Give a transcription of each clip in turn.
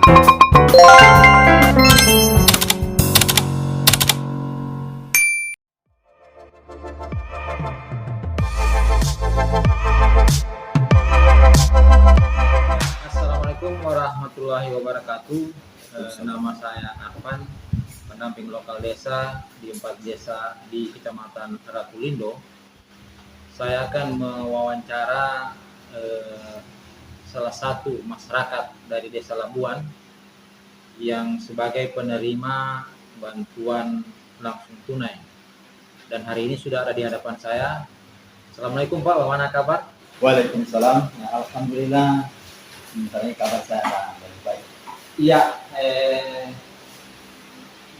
Assalamualaikum warahmatullahi wabarakatuh. Nama saya Arfan, pendamping lokal desa di 4 desa di Kecamatan Ratulindo. Saya akan mewawancara salah satu masyarakat dari Desa Labuan yang sebagai penerima bantuan langsung tunai. Dan hari ini sudah ada di hadapan saya. Assalamualaikum Pak, bagaimana kabar? Waalaikumsalam. Ya, alhamdulillah. Sementara kabar saya baik. Iya,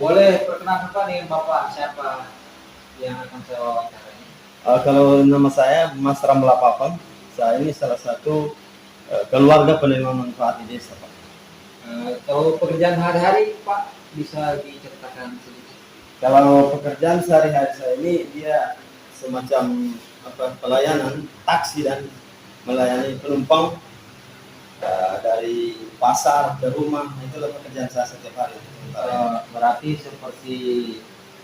boleh perkenalkan Pak nih Bapak siapa yang akan saya wawancara ini? Kalau nama saya Mas Ramla Papang, saya ini salah satu keluarga penerima manfaat di desa, Pak. Kalau pekerjaan hari-hari Pak bisa diceritakan sedikit? Kalau pekerjaan sehari-hari saya ini dia semacam pelayanan taksi dan melayani penumpang dari pasar ke rumah. Itulah pekerjaan saya setiap hari. Berarti seperti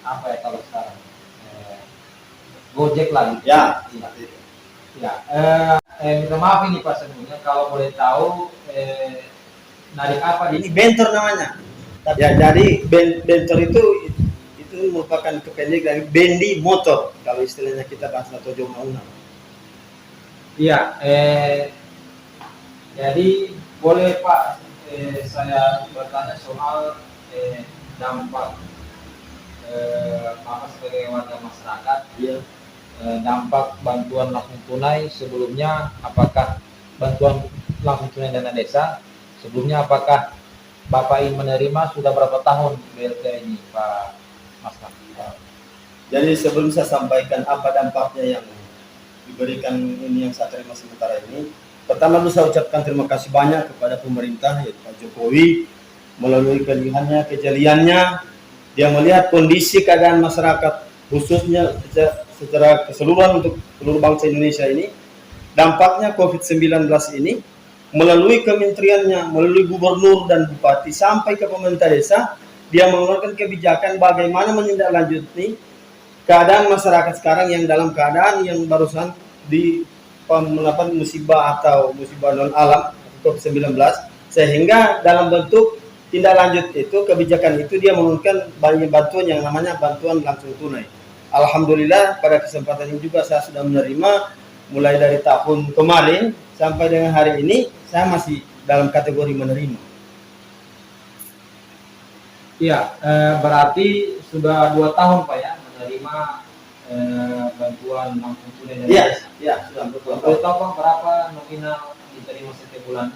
apa ya kalau sekarang? Gojek lah gitu. Ya, Ya. Minta maaf ini Pak sebelumnya kalau boleh tahu narik apa ini bentor namanya. Ya, jadi bentor itu merupakan kependek dari bendi motor kalau istilahnya kita bahasa Tojo Mauna. Iya, jadi boleh Pak saya bertanya soal dampak Bapak sebagai warga masyarakat. Iya. Dampak bantuan langsung tunai sebelumnya, apakah bantuan langsung tunai dana desa sebelumnya, apakah Bapak ini menerima sudah berapa tahun BLT ini Pak Mas? Jadi sebelum saya sampaikan apa dampaknya yang diberikan ini yang saya terima sementara ini, pertama dulu saya ucapkan terima kasih banyak kepada pemerintah yaitu Pak Jokowi melalui kelihayannya, kejeliannya, dia melihat kondisi keadaan masyarakat khususnya secara keseluruhan untuk seluruh bangsa Indonesia ini, dampaknya COVID-19 ini melalui kementeriannya, melalui gubernur dan bupati sampai ke pemerintah desa, dia mengeluarkan kebijakan bagaimana menindaklanjuti keadaan masyarakat sekarang yang dalam keadaan yang barusan di musibah atau musibah non alam COVID-19, sehingga dalam bentuk tindak lanjut itu kebijakan itu dia menurunkan banyak bantuan yang namanya bantuan langsung tunai. Alhamdulillah pada kesempatan ini juga saya sudah menerima mulai dari tahun kemarin sampai dengan hari ini saya masih dalam kategori menerima. Iya, berarti sudah 2 tahun Pak ya menerima bantuan langsung tunai dari desa. Iya, sudah 2 tahun. Boleh tahu Pak berapa nominal diterima setiap bulan?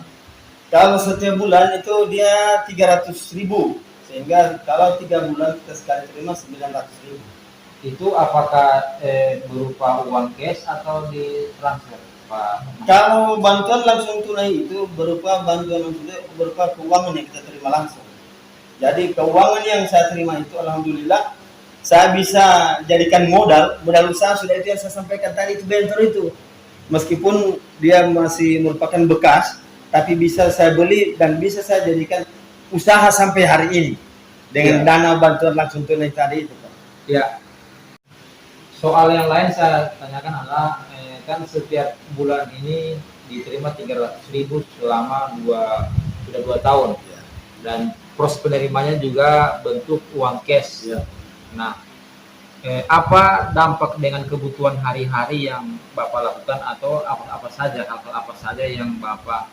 Kalau setiap bulan itu dia 300.000, sehingga kalau 3 bulan kita sekali terima 900.000. Itu apakah berupa uang cash atau di transfer Pak? Kalau bantuan langsung tunai itu berupa bantuan langsung tunai, berupa keuangan yang kita terima langsung. Jadi keuangan yang saya terima itu alhamdulillah saya bisa jadikan modal usaha. Sudah itu yang saya sampaikan tadi, itu bentor itu meskipun dia masih merupakan bekas, tapi bisa saya beli dan bisa saya jadikan usaha sampai hari ini dengan dana bantuan langsung tunai tadi itu Pak. Ya. Soal yang lain saya tanyakan adalah kan setiap bulan ini diterima 300.000 selama sudah 2 tahun ya. Dan proses penerimanya juga bentuk uang cash ya. Nah, apa dampak dengan kebutuhan hari-hari yang Bapak lakukan atau apa saja hal-hal apa saja yang Bapak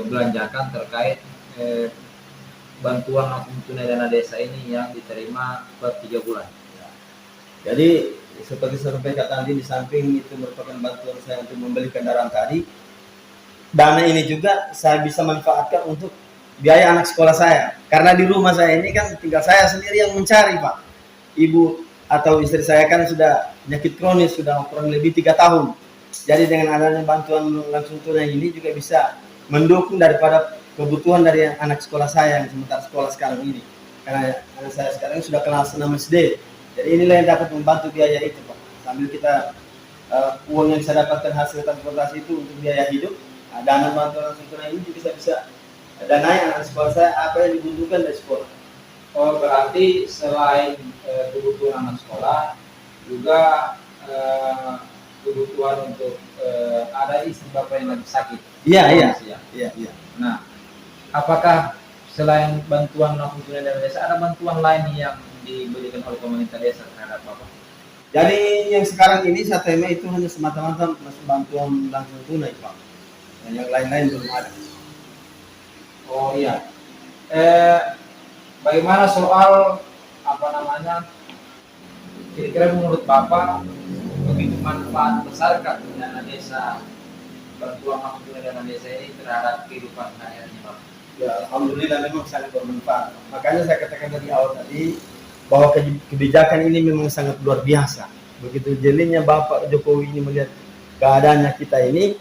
belanjakan terkait bantuan langsung tunai dana desa ini yang diterima per 3 bulan. Jadi seperti saya sampaikan tadi, di samping itu merupakan bantuan saya untuk membeli kendaraan tadi, dana ini juga saya bisa manfaatkan untuk biaya anak sekolah saya. Karena di rumah saya ini kan tinggal saya sendiri yang mencari Pak. Ibu atau istri saya kan sudah penyakit kronis, sudah kurang lebih 3 tahun. Jadi dengan adanya bantuan langsung tunai ini juga bisa mendukung daripada kebutuhan dari anak sekolah saya yang sementara sekolah sekarang ini. Karena anak saya sekarang sudah kelas 6 SD. Jadi inilah yang dapat membantu biaya itu Pak. Sambil kita uang yang saya dapatkan hasil transportasi itu untuk biaya hidup, dana bantuan langsung tunai ini bisa Dan anak sekolah saya apa yang dibutuhkan dari sekolah. Oh, berarti selain kebutuhan anak sekolah, juga eh, kebutuhan untuk ada istri bapak yang lagi sakit. Iya, iya. Kondisi ya. Iya, iya. Nah, apakah selain bantuan langsung tunai dari desa, ada bantuan lain yang diberikan oleh pemerintah desa terhadap bapak? Jadi yang sekarang ini saya terima itu hanya semata-mata masih bantuan langsung tunai, Pak. Dan yang lain-lain belum ada. Oh iya. Bagaimana soal apa namanya? Kira-kira menurut bapak begitu manfaat besarkah dana desa, bantuan langsung tunai dana desa ini terhadap kehidupan rakyatnya, Pak? Ya, alhamdulillah memang sangat bermanfaat. Makanya saya katakan dari awal tadi bahwa kebijakan ini memang sangat luar biasa. Begitu jelinya Bapak Jokowi ini melihat keadaannya kita ini,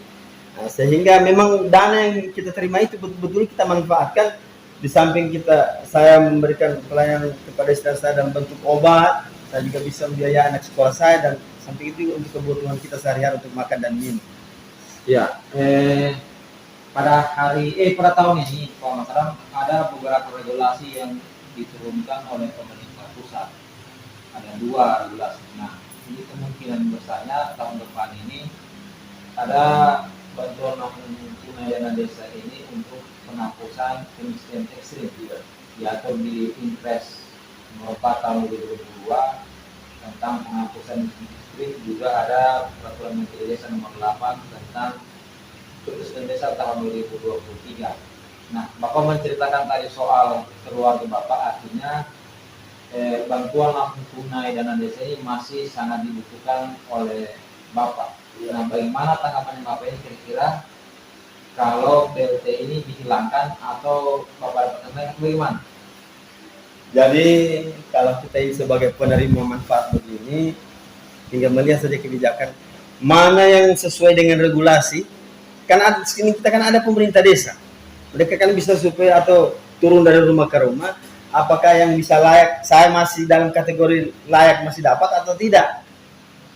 nah, sehingga memang dana yang kita terima itu betul-betul kita manfaatkan. Di samping saya memberikan pelayanan kepada istri saya dalam bentuk obat, saya juga bisa membiayai anak sekolah saya, dan samping itu untuk kebutuhan kita sehari-hari untuk makan dan minum. Ya, pada tahun ini Pak Mas Ram, ada beberapa regulasi yang diturunkan oleh pemerintah pusat. Ada 2 regulasi. Nah, ini kemungkinan besarnya tahun depan ini ada bantuan langsung tunai dana desa ini untuk penghapusan kemiskinan ekstrim, diatur di Impres nomor 4 tahun 2022 tentang penghapusan kemiskinan ekstrim. Juga ada peraturan Menteri Desa nomor 8 tentang kemiskinan desa tahun 2023. Nah, Bapak menceritakan tadi soal keluarga Bapak, artinya bantuan langsung tunai dana desa ini masih sangat dibutuhkan oleh Bapak. Nah, bagaimana tanggapan Bapak ini kira-kira kalau BLT ini dihilangkan atau Bapak dapat bagaimana? Jadi kalau kita ini sebagai penerima manfaat begini, tinggal melihat saja kebijakan mana yang sesuai dengan regulasi. Kan ada sini kita kan ada pemerintah desa, mereka kan bisa survei atau turun dari rumah ke rumah, apakah yang bisa layak, saya masih dalam kategori layak masih dapat atau tidak.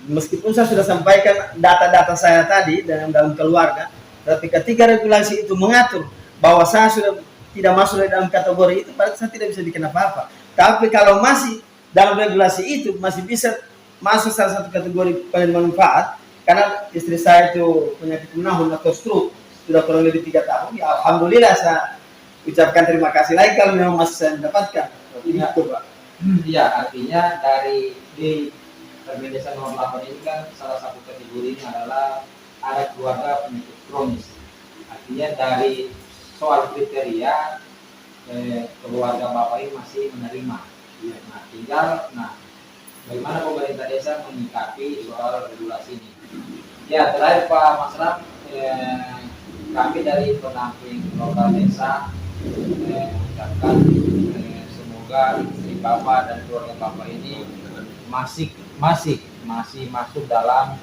Meskipun saya sudah sampaikan data-data saya tadi dalam keluarga, tapi ketika regulasi itu mengatur bahwa saya sudah tidak masuk dalam kategori itu, berarti saya tidak bisa bikin apa-apa. Tapi kalau masih dalam regulasi itu masih bisa masuk salah satu kategori penerima manfaat, karena istri saya itu penyakit menahun atau stroke sudah kurang lebih 3 tahun, ya alhamdulillah saya ucapkan terima kasih lagi kalau memang masih saya mendapatkan. Iya, Pak. Iya, artinya dari di Permen Desa nomor 8 ini kan salah satu kategorinya adalah ada keluarga penyakit kronis. Artinya dari soal kriteria keluarga Bapak ini masih menerima. Nah, tinggal bagaimana pemerintah desa menyikapi soal regulasi ini. Ya, terakhir Pak Mas Ram, kami dari penamping lokal desa mengucapkan semoga istri Bapak dan keluarga Bapak ini masih masuk dalam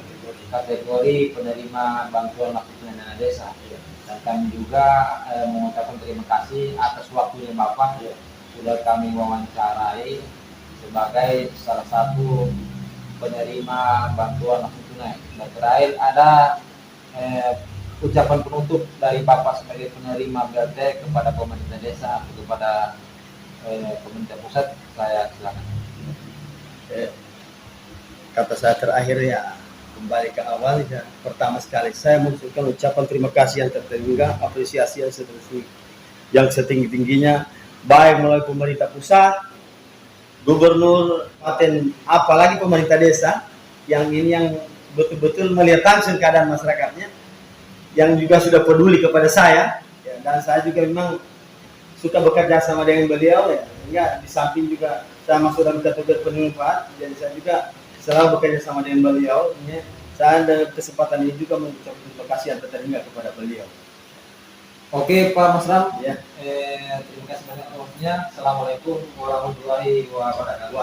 kategori penerima bantuan langsung tunai dana desa. Dan kami juga mengucapkan terima kasih atas waktunya Bapak sudah kami wawancarai sebagai salah satu penerima bantuan langsung tunai. Dan terakhir ada ucapan penutup dari Bapak sebagai penerima BLT kepada pemerintah desa atau kepada pemerintah pusat, saya silakan. Kata saya terakhir ya, kembali ke awal ya, pertama sekali saya mengucapkan ucapan terima kasih yang tertinggi, apresiasi yang setinggi-tingginya, baik melalui pemerintah pusat, gubernur, kabupaten, apalagi pemerintah desa yang betul-betul melihat langsung keadaan masyarakatnya, yang juga sudah peduli kepada saya, ya, dan saya juga memang suka bekerja sama dengan beliau, ya, di samping juga saya masuk dalam kategori penerima manfaat, jadi saya juga selalu bekerja sama dengan beliau. Ya, saya ada kesempatan ini juga mengucapkan terima kasih yang tertinggi kepada beliau. Oke Pak Mas Ram, ya. Terima kasih banyak waktunya. Assalamualaikum warahmatullahi wabarakatuh.